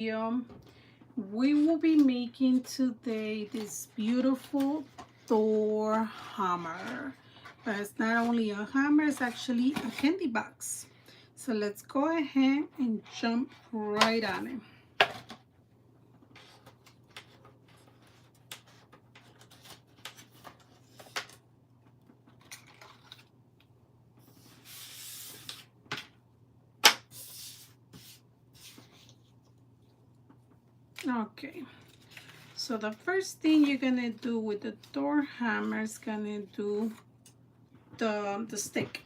We will be making today this beautiful Thor hammer. But it's not only a hammer, it's actually a candy box. So let's go ahead and jump right on it. Okay, so the first thing you're gonna do with the Thor hammer is gonna do the stick.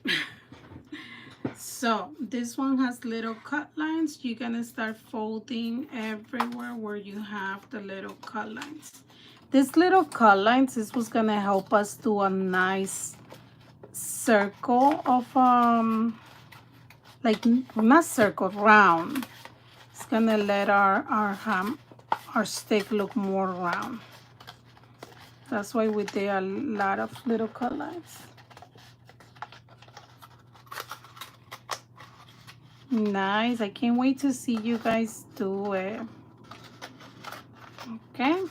So this one has little cut lines. You're gonna start folding everywhere where you have the little cut lines. This little cut lines, this was gonna help us do a nice circle of like not circle, round. It's gonna let our stick look more round. That's why we did a lot of little cut lines. Nice. I can't wait to see you guys do it. Okay.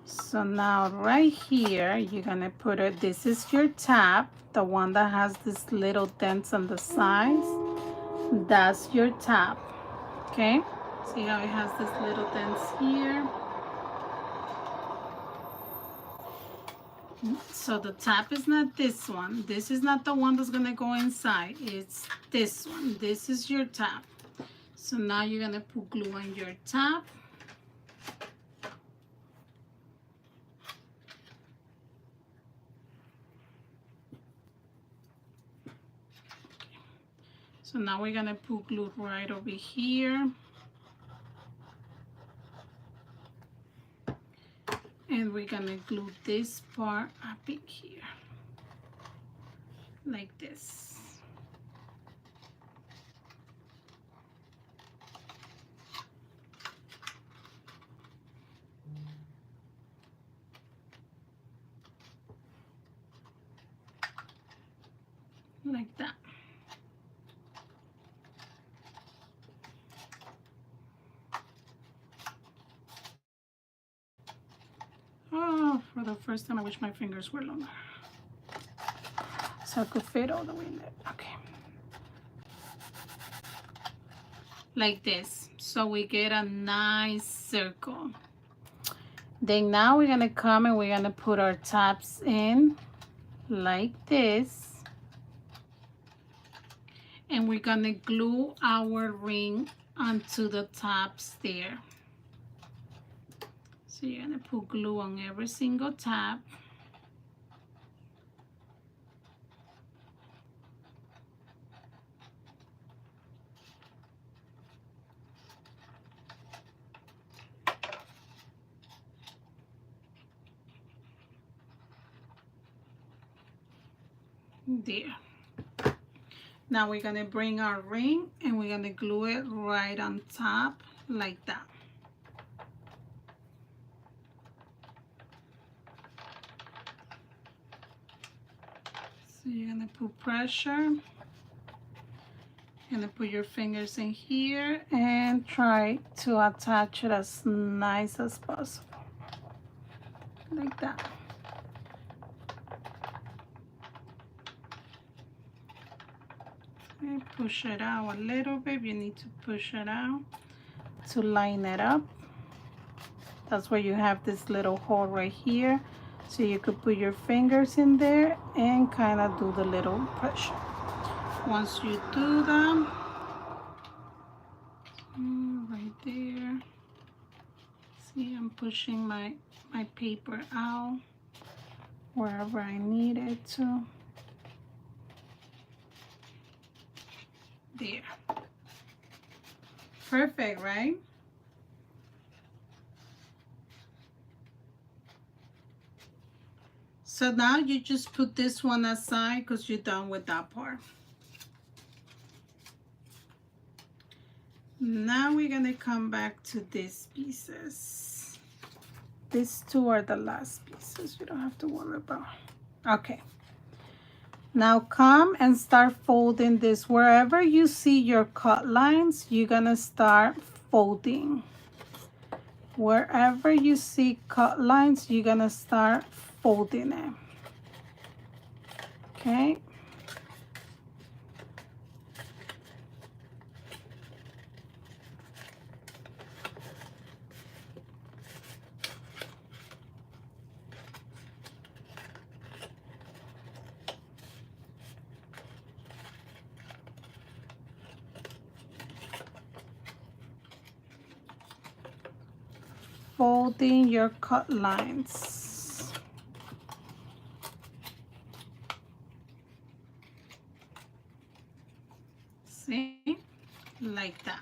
So now right here, you're gonna put it, this is your tab, the one that has this little dents on the sides. That's your tab. Okay. See how it has this little dents here? So the tab is not this one. This is not the one that's gonna go inside. It's this one. This is your tab. So now you're gonna put glue on your tab. So now we're gonna put glue right over here. And we're gonna glue this part up in here, like this. Like that. Oh, for the first time I wish my fingers were longer, so I could fit all the way in there. Okay. Like this. So we get a nice circle. Then now we're gonna come and we're gonna put our tabs in like this. And we're gonna glue our ring onto the tabs there. So you're gonna put glue on every single tab. There. Now we're gonna bring our ring and we're gonna glue it right on top like that. So you're gonna put pressure. You're gonna put your fingers in here and try to attach it as nice as possible. Like that. And push it out a little bit. You need to push it out to line it up. That's where you have this little hole right here. So you could put your fingers in there and kind of do the little pressure. Once you do that, right there, see I'm pushing my paper out wherever I need it to. There. Perfect, right? So now you just put this one aside because you're done with that part. Now we're gonna come back to these pieces. These two are the last pieces you don't have to worry about. Okay. Now come and start folding this. Wherever you see your cut lines, you're gonna start folding. Wherever you see cut lines, you're gonna start folding it. Okay. Folding your cut lines. See? Like that.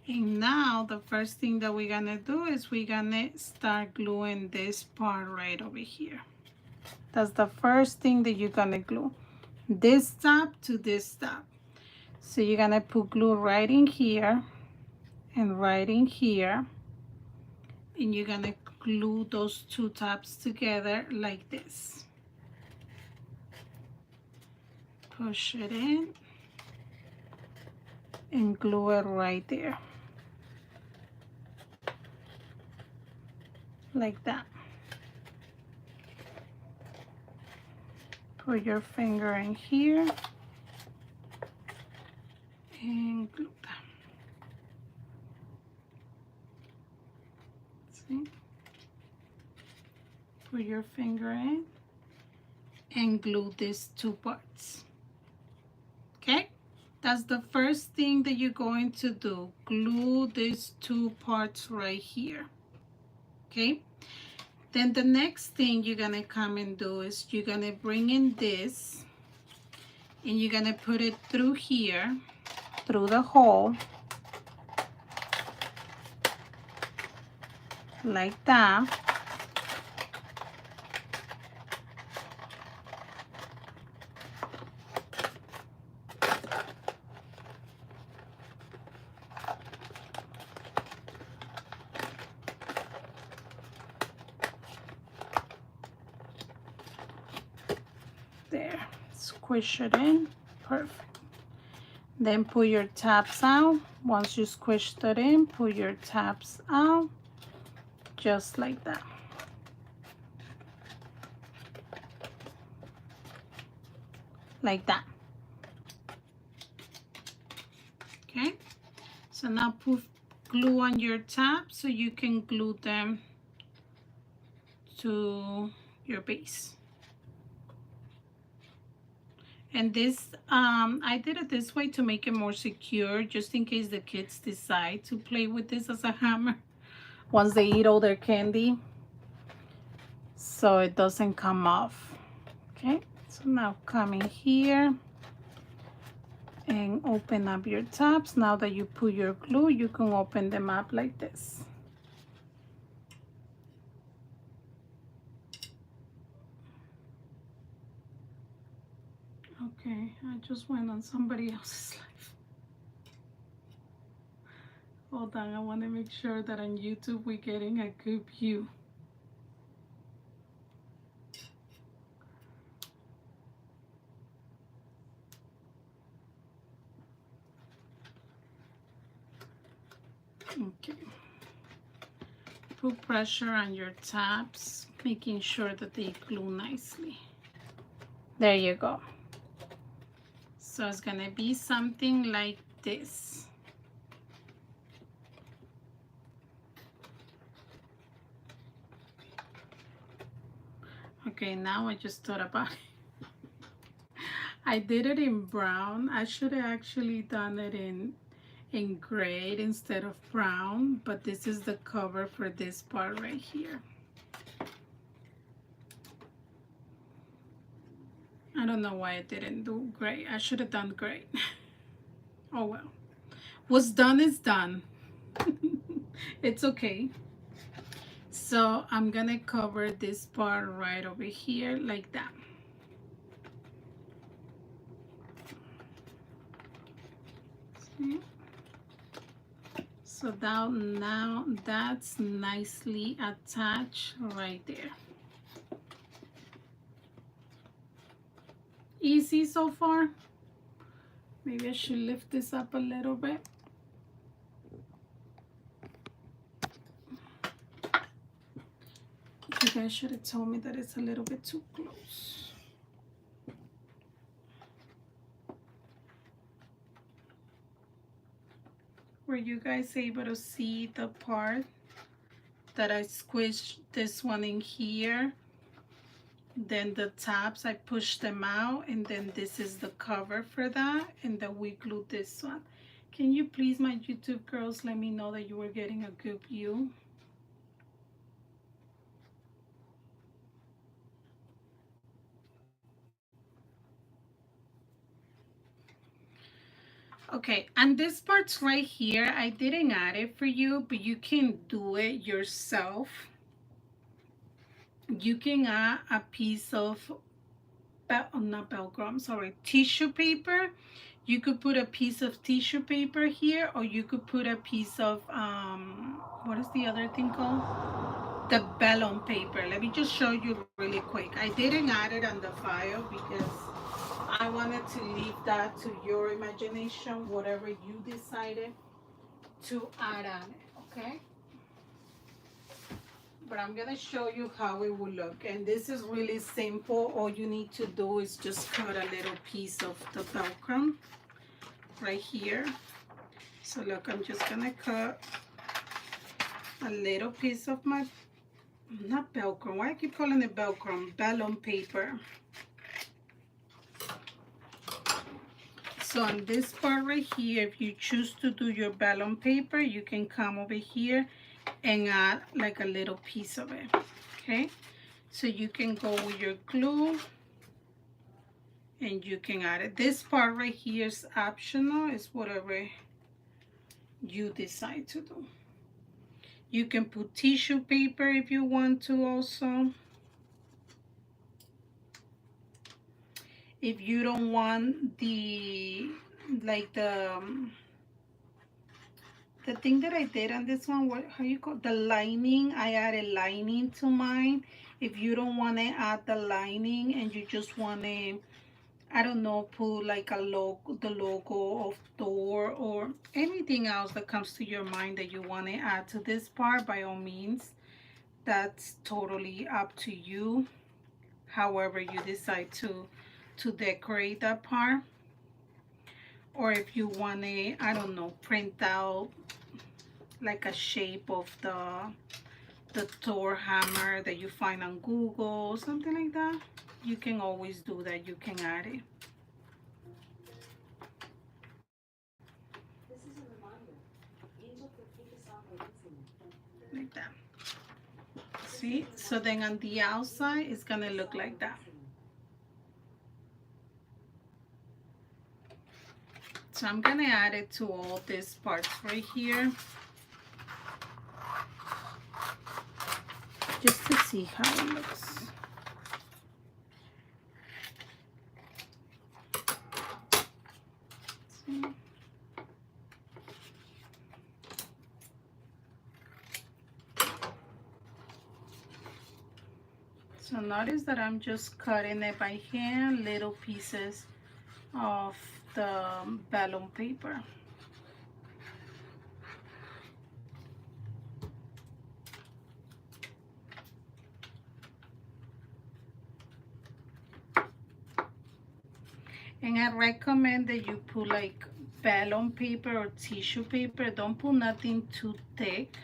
And now the first thing that we're gonna do is we're gonna start gluing this part right over here. That's the first thing that you're gonna glue. This top to this top. So you're gonna put glue right in here and right in here. And you're gonna glue those two tops together like this. Push it in and glue it right there. Like that. Put your finger in here and glue that. See? Put your finger in and glue these two parts. Okay? That's the first thing that you're going to do. Glue these two parts right here. Okay? Then the next thing you're gonna come and do is you're gonna bring in this and you're gonna put it through here, through the hole, like that. There, squish it in, perfect. Then pull your tabs out. Once you squished it in, pull your tabs out, just like that. Like that. Okay, so now put glue on your tabs so you can glue them to your base. And this, I did it this way to make it more secure, just in case the kids decide to play with this as a hammer once they eat all their candy, so it doesn't come off. Okay, so now come in here and open up your tabs. Now that you put your glue, you can open them up like this. Okay, I just went on somebody else's live. Hold on, I want to make sure that on YouTube we're getting a good view. Okay. Put pressure on your tabs, making sure that they glue nicely. There you go. So it's gonna be something like this. Okay, now I just thought about it. I did it in brown. I should have actually done it in gray instead of brown, but this is the cover for this part right here. I don't know why I didn't do gray. I should have done gray. Oh well. What's done is done. It's okay. So I'm gonna cover this part right over here like that. See? So now that's nicely attached right there. Easy so far. Maybe I should lift this up a little bit. You guys should have told me that it's a little bit too close. Were you guys able to see the part that I squished this one in here? Then the tabs, I pushed them out, and then this is the cover for that, and then we glued this one. Can you please, my YouTube girls, let me know that you were getting a good view? Okay, and this part's right here, I didn't add it for you, but you can do it yourself. You can add a piece of, not Velcro, I'm sorry, tissue paper. You could put a piece of tissue paper here, or you could put a piece of, what is the other thing called? The vellum paper. Let me just show you really quick. I didn't add it on the file because I wanted to leave that to your imagination, whatever you decided to add on it, okay? But I'm gonna show you how it will look, and this is really simple. All you need to do is just cut a little piece of the Velcro right here. So look, I'm just gonna cut a little piece of my, not Velcro, why I keep calling it Velcro, vellum paper. So on this part right here, if you choose to do your vellum paper, you can come over here and add like a little piece of it, okay? So you can go with your glue and you can add it. This part right here is optional, it's whatever you decide to do. You can put tissue paper if you want to also. If you don't want the, like the thing that I did on this one, what, how you call the lining, I added lining to mine. If you don't want to add the lining and you just want to, I don't know, put like a logo, the logo of Thor or anything else that comes to your mind that you want to add to this part, by all means, that's totally up to you. However you decide to decorate that part. Or if you want to, I don't know, print out like a shape of the Thor hammer that you find on Google, something like that, you can always do that. You can add it. Like that. See? So then on the outside, it's gonna look like that. So I'm gonna add it to all these parts right here, just to see how it looks. See? So notice that I'm just cutting it by hand, little pieces of the vellum paper. And I recommend that you put like vellum paper or tissue paper. Don't put nothing too thick,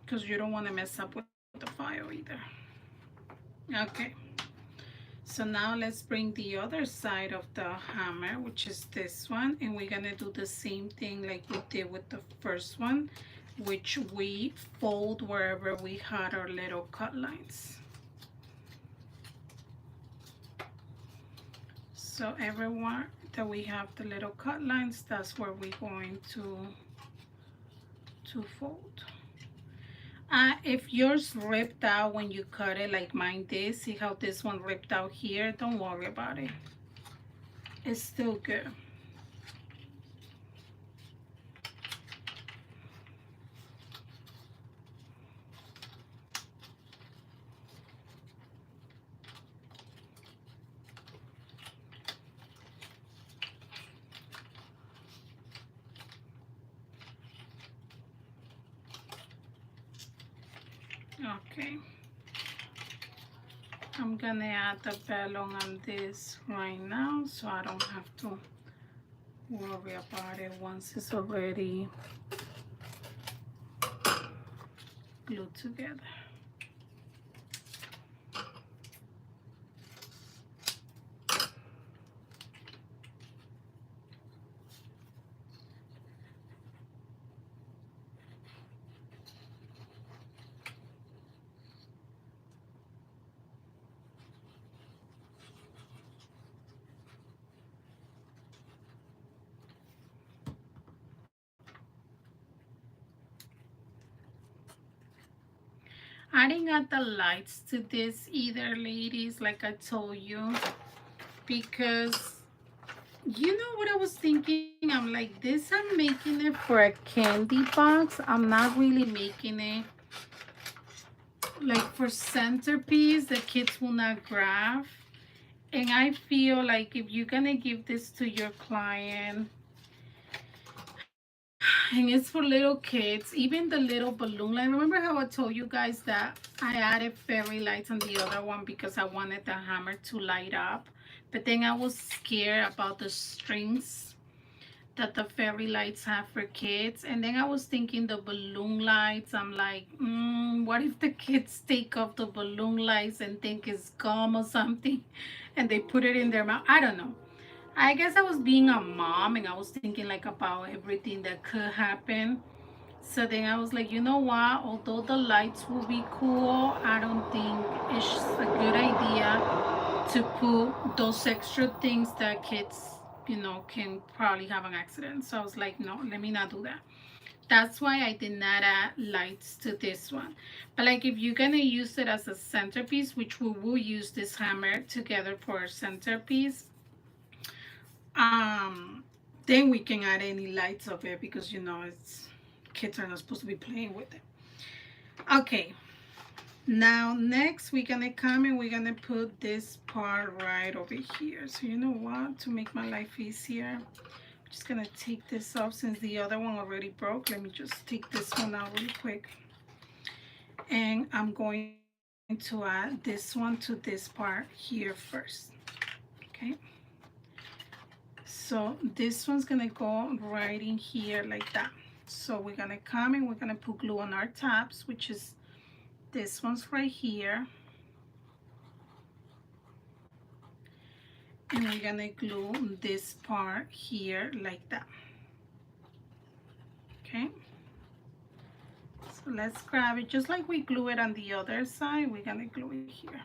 because you don't want to mess up with the file either. Okay, so now let's bring the other side of the hammer, which is this one, and we're gonna do the same thing like we did with the first one, which we fold wherever we had our little cut lines. So everywhere that we have the little cut lines, that's where we're going to fold. If yours ripped out when you cut it like mine did, see how this one ripped out here, don't worry about it. It's still good. Okay. I'm gonna add the balloon on this right now so I don't have to worry about it once it's already glued together. I didn't add the lights to this either, ladies, like I told you, because you know what I was thinking? I'm like, this I'm making it for a candy box. I'm not really making it like for centerpiece the kids will not grab. And I feel like if you're gonna give this to your client, and it's for little kids, even the little balloon light. Remember how I told you guys that I added fairy lights on the other one because I wanted the hammer to light up, but then I was scared about the strings that the fairy lights have for kids. And then I was thinking the balloon lights, I'm like, what if the kids take off the balloon lights and think it's gum or something and they put it in their mouth? I don't know. I guess I was being a mom and I was thinking like about everything that could happen. So then I was like, you know what? Although the lights will be cool, I don't think it's a good idea to put those extra things that kids, can probably have an accident. So I was like, no, let me not do that. That's why I did not add lights to this one. But like if you're gonna use it as a centerpiece, which we will use this hammer together for a centerpiece, um, then we can add any lights of it because it's kids are not supposed to be playing with it. Okay, now next we're gonna come and we're gonna put this part right over here. So you know what, to make my life easier, I'm just gonna take this off since the other one already broke. Let me just take this one out really quick, and I'm going to add this one to this part here first. Okay, so this one's gonna go right in here like that. So we're gonna come and we're gonna put glue on our tabs, which is this one's right here, and we're gonna glue this part here like that. Okay, so let's grab it just like we glue it on the other side. We're gonna glue it here.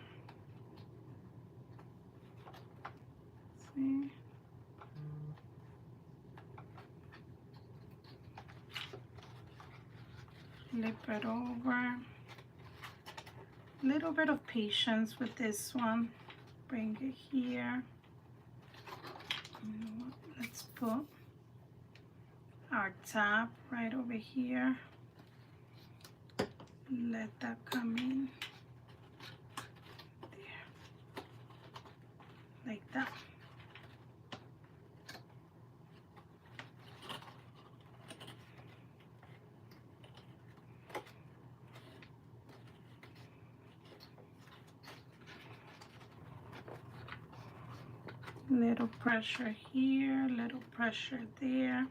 See? Flip it over. Little bit of patience with this one. Bring it here. You know what? Let's put our tab right over here. Let that come in there like that. Little pressure here, little pressure there.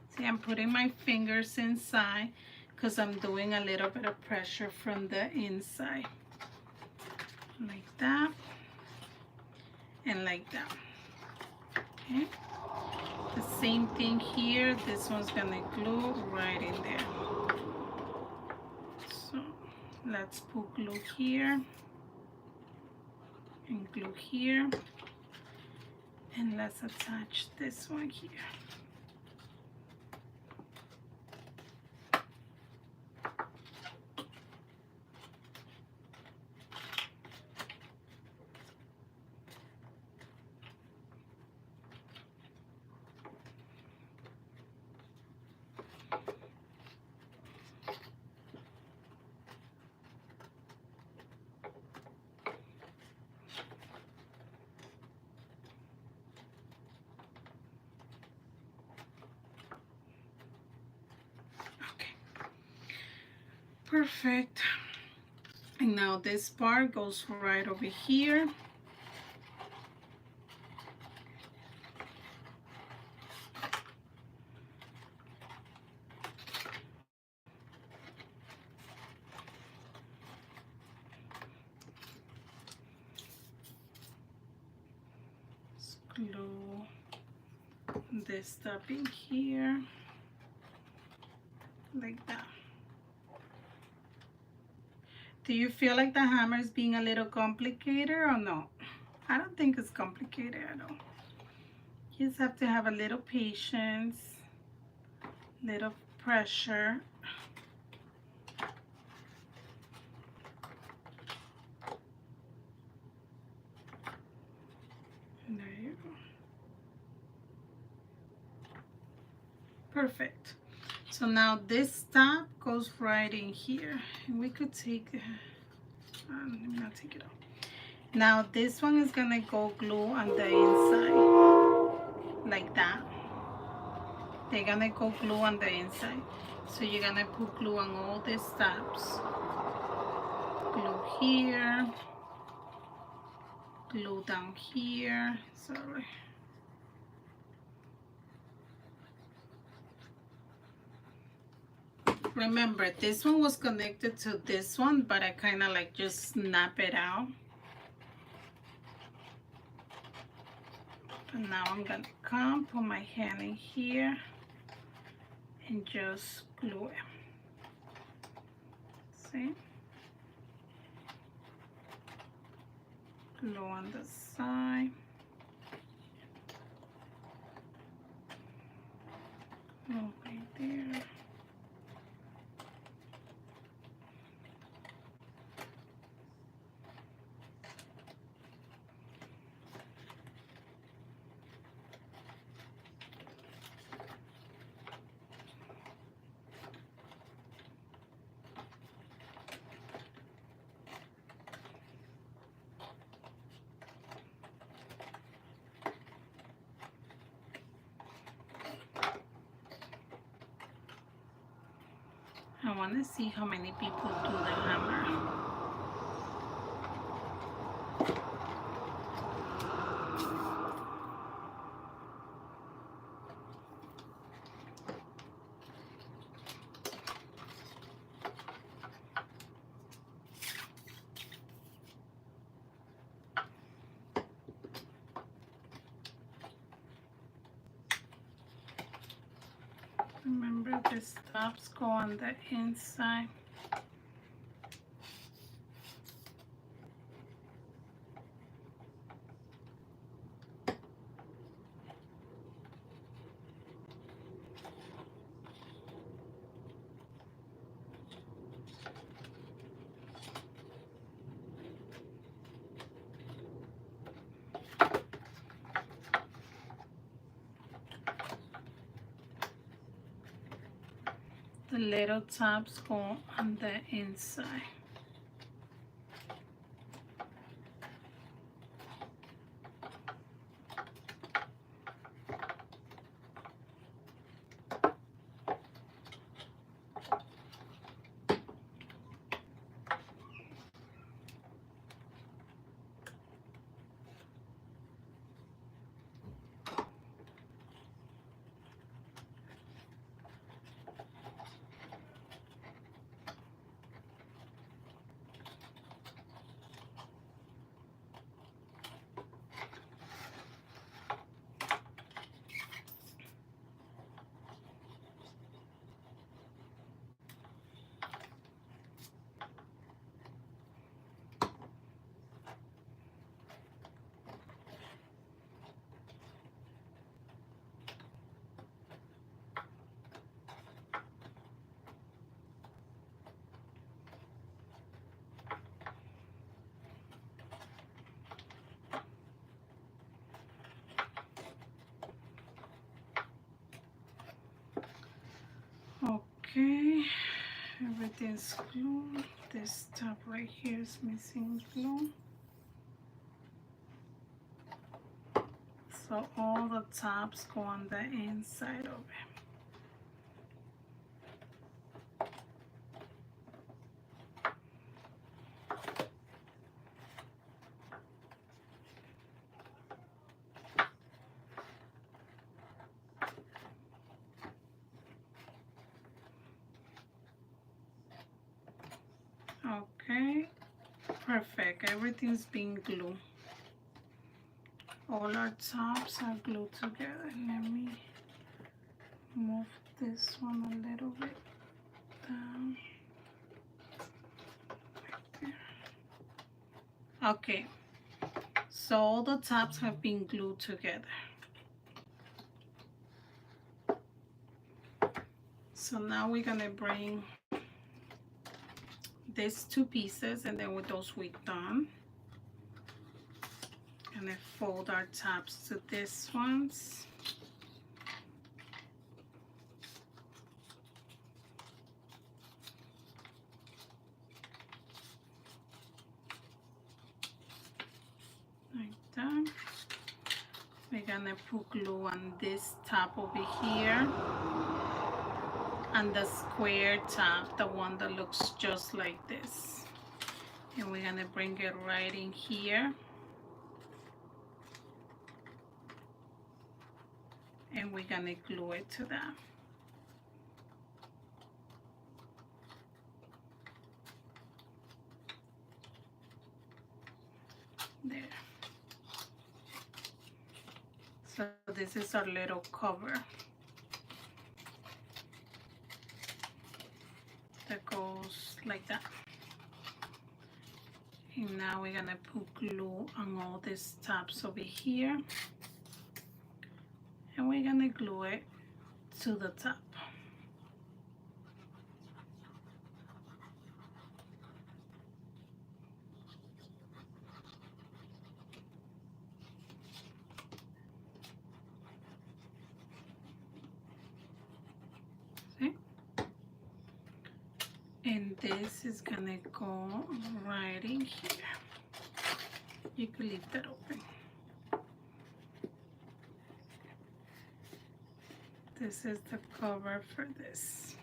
See, I'm putting my fingers inside because I'm doing a little bit of pressure from the inside. Like that. And like that. Okay. The same thing here. This one's gonna glue right in there. So let's put glue here and glue here. And let's attach this one here. Perfect. And now this part goes right over here. Glue this stuff in here like that. Do you feel like the hammer is being a little complicated or no? I don't think it's complicated at all. You just have to have a little patience, little pressure. There you go. Perfect. So now this top goes right in here. And we could take, let me not take it off. Now this one is gonna go glue on the inside, like that. They're gonna go glue on the inside. So you're gonna put glue on all these tabs. Glue here, glue down here, sorry. Remember, this one was connected to this one, but I kind of like just snap it out. And now I'm gonna come, put my hand in here, and just glue it. See? Glue on the side. Glue right there. I want to see how many people do the hammer. Remember, the stops go on the inside. The little tabs go on the inside. Okay, everything's glued. This top right here is missing glue. So all the tops go on the inside of it. Okay, perfect. Everything's being glued. All our tops are glued together. Let me move this one a little bit down. Right there. Okay, so all the tops have been glued together. So now we're gonna bring these two pieces, and then with those we're done. Gonna fold our tops to these ones. Like that. We're gonna put glue on this top over here, and the square top, the one that looks just like this. And we're gonna bring it right in here. And we're gonna glue it to that. There. So this is our little cover that goes like that. And now we're gonna put glue on all these tops over here, and we're gonna glue it to the top. See? And this is gonna go right in here. You could leave that open. This is the cover for this.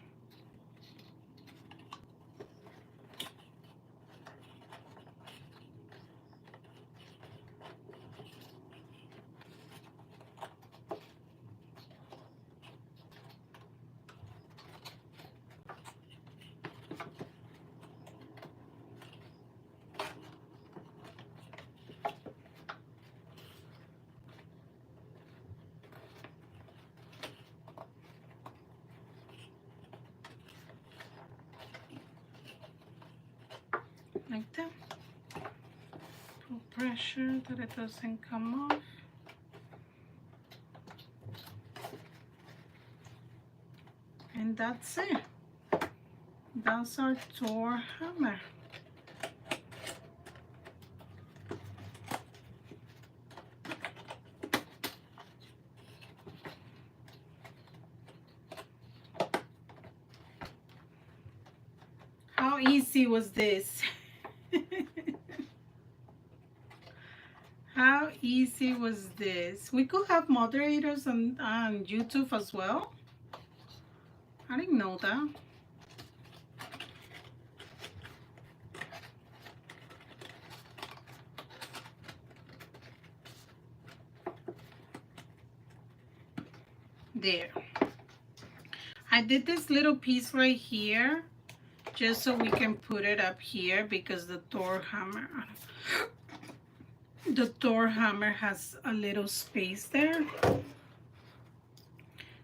Like that. Put pressure that it doesn't come off. And that's it. That's our Thor hammer. How easy was this? How easy was this? We could have moderators on YouTube as well. I didn't know that. There. I did this little piece right here just so we can put it up here because the Thor hammer has a little space there.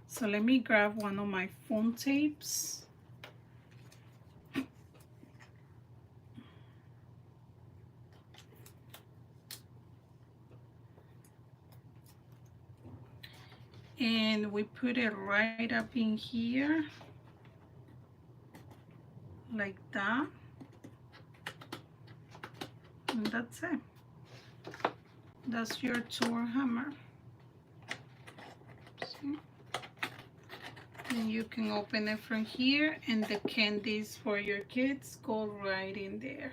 So let me grab one of my foam tapes. And we put it right up in here, like that. And that's it. That's your Thor hammer. See? And you can open it from here, and the candies for your kids go right in there.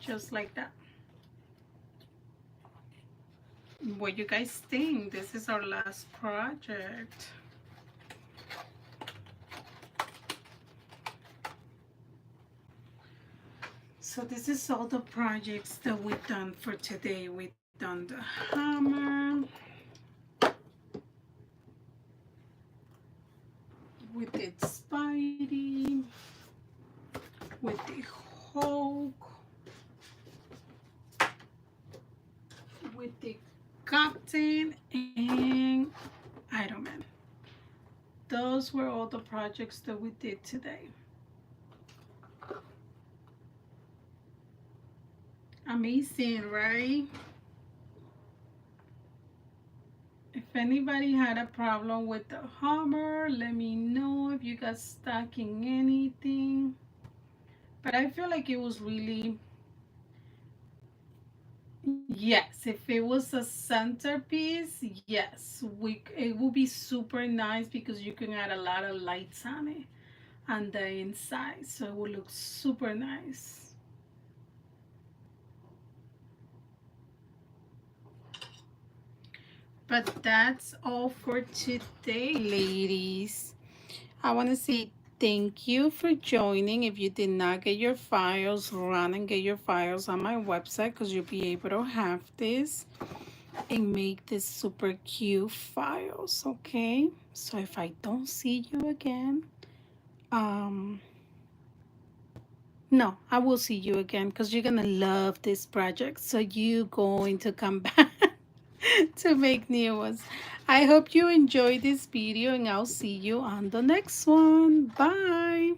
Just like that. What do you guys think? This is our last project. So this is all the projects that we've done for today. We've done the hammer, with the Spidey, with the Hulk, with the Captain, and Iron Man. Those were all the projects that we did today. Amazing, right? If anybody had a problem with the hammer, let me know if you got stuck in anything. But I feel like it was really, yes, if it was a centerpiece, yes, it would be super nice because you can add a lot of lights on it on the inside, so it would look super nice. But that's all for today, ladies. I want to say thank you for joining. If you did not get your files, run and get your files on my website because you'll be able to have this and make this super cute files, okay? So if I don't see you again, no, I will see you again because you're gonna love this project. So you're going to come back to make new ones. I hope you enjoyed this video and I'll see you on the next one. Bye.